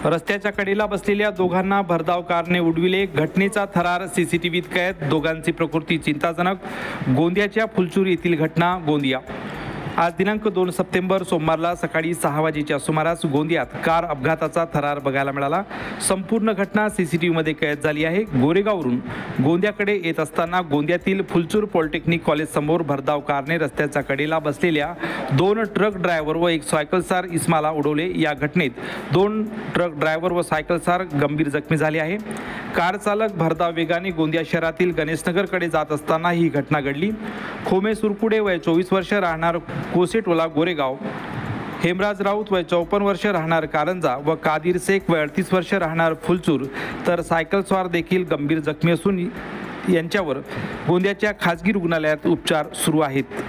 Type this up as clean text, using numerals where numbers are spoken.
रस्त्याच्या कडेला बसलेल्या दोघांना भरधाव कारने उडविले, घटनेचा थरार सीसीटीव्हीत कैद, दोघांची प्रकृती चिंताजनक। गोंदियाच्या फुलचूर येथील घटना। गोंदिया आज दिनांक 2 सप्टेंबर सोमवारला सकाळी 6 वाजेच्या सुमारास गोंदियात कार अपघाताचा थरार बघायला मिळाला। संपूर्ण घटना सीसीटीव्हीमध्ये कैद झाली आहे। गोरेगाववरून गोंदियाकडे येत असताना गोंदियातील फुलचूर पॉलिटेक्निक कॉलेज समोर भरधाव कारने रस्त्याच्या कडेला बसलेल्या 2 ट्रक ड्रायव्हर व एक सायकलसार इसमाला उडवले। या घटनेत 2 ट्रक ड्रायव्हर व सायकलसार गंभीर जखमी झाले आहे। कार चालक भरधाव वेगाने गोंदिया शहरातील गणेशनगरकडे जात असताना ही घटना घडली। खोमे सुरकुडे वय 24 वर्ष राहणार कोसेटोला गोरेगाव, हेमराज राऊत वय 54 वर्ष राहणार कारंजा व कादिर शेख वय 38 वर्ष राहणार फुलचूर तर सायकलस्वार देखील गंभीर जखमी असून यांच्यावर गोंदियाच्या खाजगी रुग्णालयात उपचार सुरू आहेत।